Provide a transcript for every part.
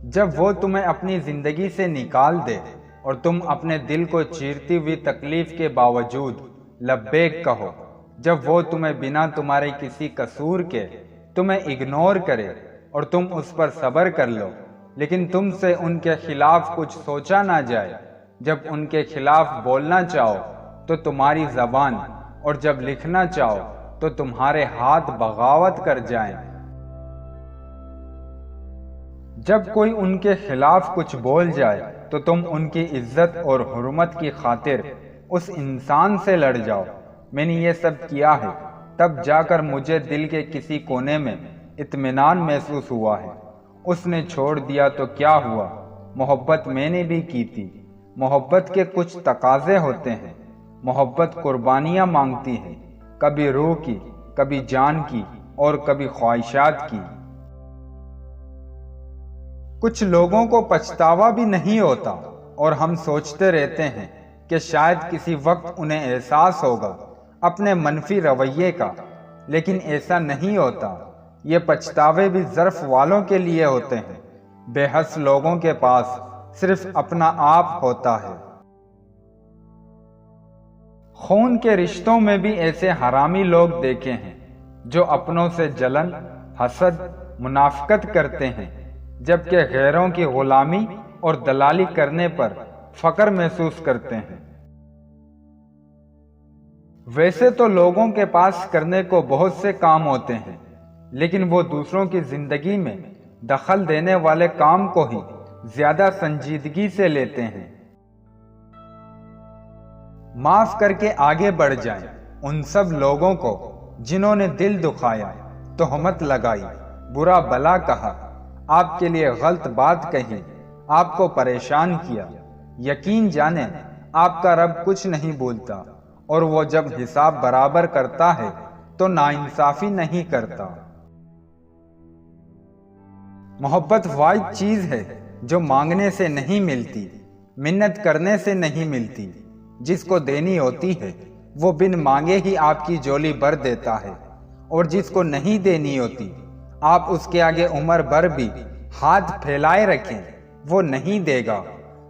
جب وہ تمہیں اپنی زندگی سے نکال دے اور تم اپنے دل کو چیرتی ہوئی تکلیف کے باوجود لبیک کہو، جب وہ تمہیں بنا تمہارے کسی قصور کے تمہیں اگنور کرے اور تم اس پر صبر کر لو، لیکن تم سے ان کے خلاف کچھ سوچا نہ جائے، جب ان کے خلاف بولنا چاہو تو تمہاری زبان اور جب لکھنا چاہو تو تمہارے ہاتھ بغاوت کر جائیں۔ جب کوئی ان کے خلاف کچھ بول جائے تو تم ان کی عزت اور حرمت کی خاطر اس انسان سے لڑ جاؤ۔ میں نے یہ سب کیا ہے، تب جا کر مجھے دل کے کسی کونے میں اطمینان محسوس ہوا ہے۔ اس نے چھوڑ دیا تو کیا ہوا، محبت میں نے بھی کی تھی۔ محبت کے کچھ تقاضے ہوتے ہیں۔ محبت قربانیاں مانگتی ہے، کبھی روح کی، کبھی جان کی اور کبھی خواہشات کی۔ کچھ لوگوں کو پچھتاوا بھی نہیں ہوتا اور ہم سوچتے رہتے ہیں کہ شاید کسی وقت انہیں احساس ہوگا اپنے منفی رویے کا، لیکن ایسا نہیں ہوتا۔ یہ پچھتاوے بھی ظرف والوں کے لیے ہوتے ہیں۔ بے حس لوگوں کے پاس صرف اپنا آپ ہوتا ہے۔ خون کے رشتوں میں بھی ایسے حرامی لوگ دیکھے ہیں جو اپنوں سے جلن، حسد، منافقت کرتے ہیں، جبکہ غیروں کی غلامی اور دلالی کرنے پر فخر محسوس کرتے ہیں۔ ویسے تو لوگوں کے پاس کرنے کو بہت سے کام ہوتے ہیں، لیکن وہ دوسروں کی زندگی میں دخل دینے والے کام کو ہی زیادہ سنجیدگی سے لیتے ہیں۔ معاف کر کے آگے بڑھ جائیں ان سب لوگوں کو جنہوں نے دل دکھایا، تہمت لگائی، برا بلا کہا، آپ کے لیے غلط بات کہی، آپ کو پریشان کیا۔ یقین جانیں آپ کا رب کچھ نہیں بھولتا، اور وہ جب حساب برابر کرتا ہے تو ناانصافی نہیں کرتا۔ محبت واحد چیز ہے جو مانگنے سے نہیں ملتی، منت کرنے سے نہیں ملتی۔ جس کو دینی ہوتی ہے وہ بن مانگے ہی آپ کی جولی بھر دیتا ہے، اور جس کو نہیں دینی ہوتی آپ اس کے آگے عمر بھر بھی ہاتھ پھیلائے رکھیں، وہ نہیں دے گا۔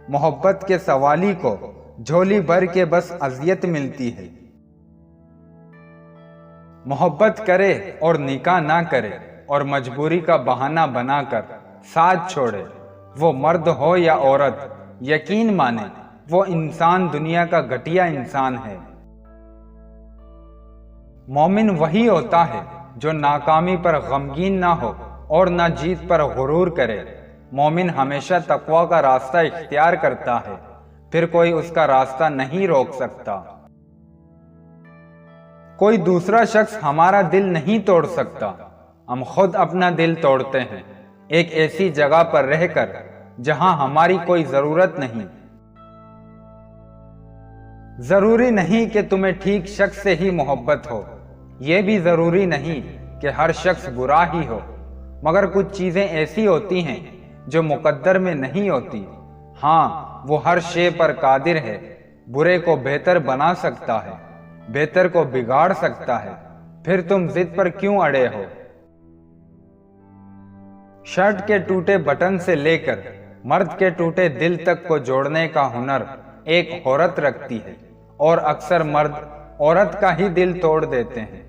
محبت کے سوالی کو جھولی بھر کے بس اذیت ملتی ہے۔ محبت کرے اور نکاح نہ کرے اور مجبوری کا بہانہ بنا کر ساتھ چھوڑے، وہ مرد ہو یا عورت، یقین مانے وہ انسان دنیا کا گھٹیا انسان ہے۔ مومن وہی ہوتا ہے جو ناکامی پر غمگین نہ ہو اور نہ جیت پر غرور کرے۔ مومن ہمیشہ تقوی کا راستہ اختیار کرتا ہے، پھر کوئی اس کا راستہ نہیں روک سکتا۔ کوئی دوسرا شخص ہمارا دل نہیں توڑ سکتا، ہم خود اپنا دل توڑتے ہیں، ایک ایسی جگہ پر رہ کر جہاں ہماری کوئی ضرورت نہیں۔ ضروری نہیں کہ تمہیں ٹھیک شخص سے ہی محبت ہو، یہ بھی ضروری نہیں کہ ہر شخص برا ہی ہو، مگر کچھ چیزیں ایسی ہوتی ہیں جو مقدر میں نہیں ہوتی۔ ہاں، وہ ہر شے پر قادر ہے، برے کو بہتر بنا سکتا ہے، بہتر کو بگاڑ سکتا ہے، پھر تم ضد پر کیوں اڑے ہو؟ شرٹ کے ٹوٹے بٹن سے لے کر مرد کے ٹوٹے دل تک کو جوڑنے کا ہنر ایک عورت رکھتی ہے، اور اکثر مرد عورت کا ہی دل توڑ دیتے ہیں۔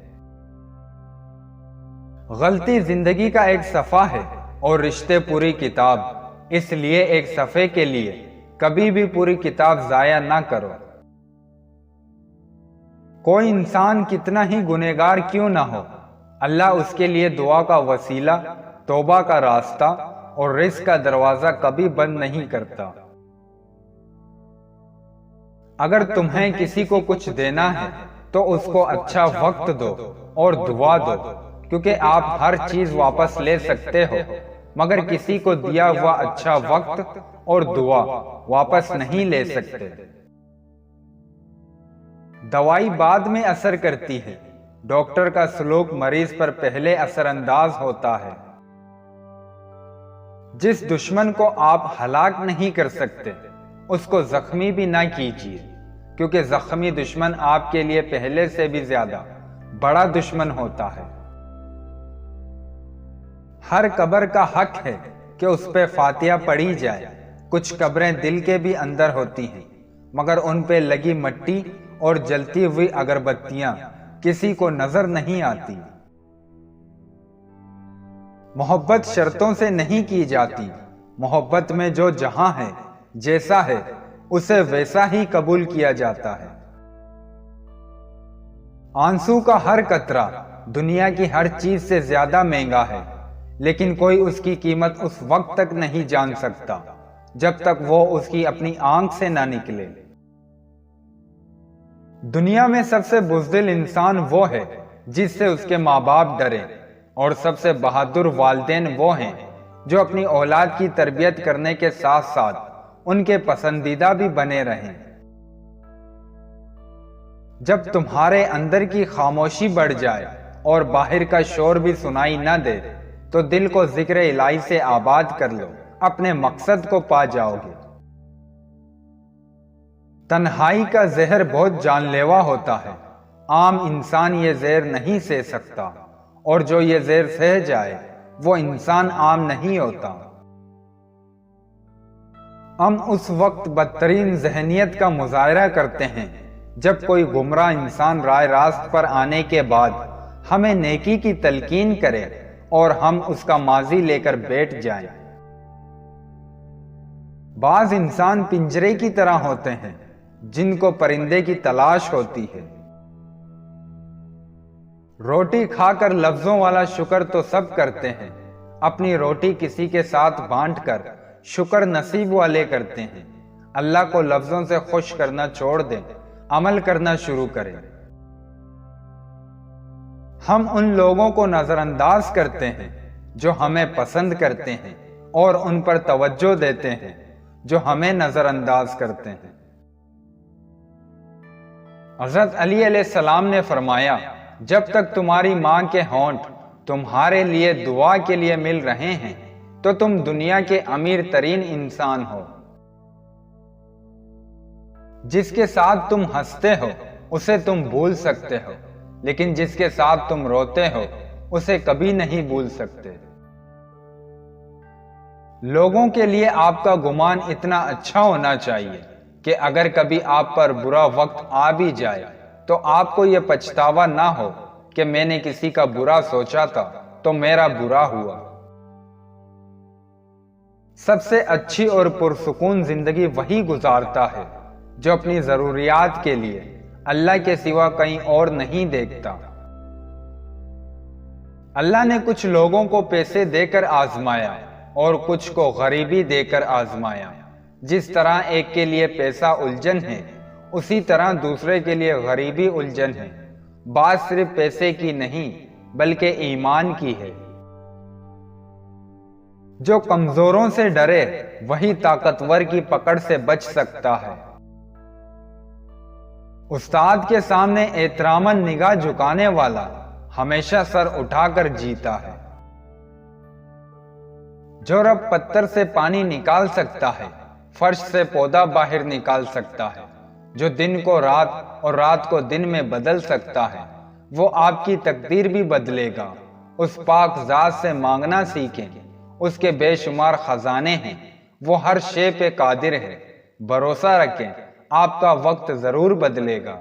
غلطی زندگی کا ایک صفحہ ہے اور رشتے پوری کتاب، اس لیے ایک صفحے کے لیے کبھی بھی پوری کتاب ضائع نہ کرو۔ کوئی انسان کتنا ہی گنہگار کیوں نہ ہو، اللہ اس کے لیے دعا کا وسیلہ، توبہ کا راستہ اور رزق کا دروازہ کبھی بند نہیں کرتا۔ اگر تمہیں کسی کو کچھ دینا ہے تو اس کو اچھا وقت دو اور دعا دو، کیونکہ آپ ہر چیز واپس لے سکتے ہو، مگر کسی کو دیا ہوا اچھا وقت اور دعا واپس نہیں لے سکتے۔ دوائی بعد میں اثر کرتی ہے، ڈاکٹر کا سلوک مریض پر پہلے اثر انداز ہوتا ہے۔ جس دشمن کو آپ ہلاک نہیں کر سکتے اس کو زخمی بھی نہ کیجیے، کیونکہ زخمی دشمن آپ کے لیے پہلے سے بھی زیادہ بڑا دشمن ہوتا ہے۔ ہر قبر کا حق ہے کہ اس پہ فاتحہ پڑھی جائے۔ کچھ قبریں دل کے بھی اندر ہوتی ہیں، مگر ان پہ لگی مٹی اور جلتی ہوئی اگربتیاں کسی کو نظر نہیں آتی۔ محبت شرطوں سے نہیں کی جاتی، محبت میں جو جہاں ہے، جیسا ہے، اسے ویسا ہی قبول کیا جاتا ہے۔ آنسو کا ہر قطرہ دنیا کی ہر چیز سے زیادہ مہنگا ہے، لیکن کوئی اس کی قیمت اس وقت تک نہیں جان سکتا جب تک وہ اس کی اپنی آنکھ سے نہ نکلے۔ دنیا میں سب سے بزدل انسان وہ ہے جس سے اس کے ماں باپ ڈریں، اور سب سے بہادر والدین وہ ہیں جو اپنی اولاد کی تربیت کرنے کے ساتھ ساتھ ان کے پسندیدہ بھی بنے رہیں۔ جب تمہارے اندر کی خاموشی بڑھ جائے اور باہر کا شور بھی سنائی نہ دے تو دل کو ذکر الہی سے آباد کر لو، اپنے مقصد کو پا جاؤ گے۔ تنہائی کا زہر بہت جان لیوا ہوتا ہے، عام انسان یہ زہر نہیں سہ سکتا، اور جو یہ زہر سہ جائے وہ انسان عام نہیں ہوتا۔ ہم اس وقت بدترین ذہنیت کا مظاہرہ کرتے ہیں جب کوئی گمراہ انسان راہ راست پر آنے کے بعد ہمیں نیکی کی تلقین کرے اور ہم اس کا ماضی لے کر بیٹھ جائیں۔ بعض انسان پنجرے کی طرح ہوتے ہیں جن کو پرندے کی تلاش ہوتی ہے۔ روٹی کھا کر لفظوں والا شکر تو سب کرتے ہیں، اپنی روٹی کسی کے ساتھ بانٹ کر شکر نصیب والے کرتے ہیں۔ اللہ کو لفظوں سے خوش کرنا چھوڑ دیں، عمل کرنا شروع کریں۔ ہم ان لوگوں کو نظر انداز کرتے ہیں جو ہمیں پسند کرتے ہیں، اور ان پر توجہ دیتے ہیں جو ہمیں نظر انداز کرتے ہیں۔ حضرت علی علیہ السلام نے فرمایا، جب تک تمہاری ماں کے ہونٹ تمہارے لیے دعا کے لیے مل رہے ہیں تو تم دنیا کے امیر ترین انسان ہو۔ جس کے ساتھ تم ہنستے ہو اسے تم بھول سکتے ہو، لیکن جس کے ساتھ تم روتے ہو اسے کبھی نہیں بھول سکتے۔ لوگوں کے لیے آپ کا گمان اتنا اچھا ہونا چاہیے کہ اگر کبھی آپ پر برا وقت آ بھی جائے تو آپ کو یہ پچھتاوا نہ ہو کہ میں نے کسی کا برا سوچا تھا تو میرا برا ہوا۔ سب سے اچھی اور پرسکون زندگی وہی گزارتا ہے جو اپنی ضروریات کے لیے اللہ کے سوا کہیں اور نہیں دیکھتا۔ اللہ نے کچھ لوگوں کو پیسے دے کر آزمایا اور کچھ کو غریبی دے کر آزمایا۔ جس طرح ایک کے لیے پیسہ الجھن ہے، اسی طرح دوسرے کے لیے غریبی الجھن ہے۔ بات صرف پیسے کی نہیں بلکہ ایمان کی ہے۔ جو کمزوروں سے ڈرے وہی طاقتور کی پکڑ سے بچ سکتا ہے۔ استاد کے سامنے احتراماً نگاہ جھکانے والا ہمیشہ سر اٹھا کر جیتا ہے۔ جو رب پتھر سے پانی نکال سکتا ہے، فرش سے پودا باہر نکال سکتا ہے، جو دن کو رات اور رات کو دن میں بدل سکتا ہے، وہ آپ کی تقدیر بھی بدلے گا۔ اس پاک ذات سے مانگنا سیکھیں، اس کے بے شمار خزانے ہیں، وہ ہر شے پہ قادر ہے۔ بھروسہ رکھیں، آپ کا وقت ضرور بدلے گا۔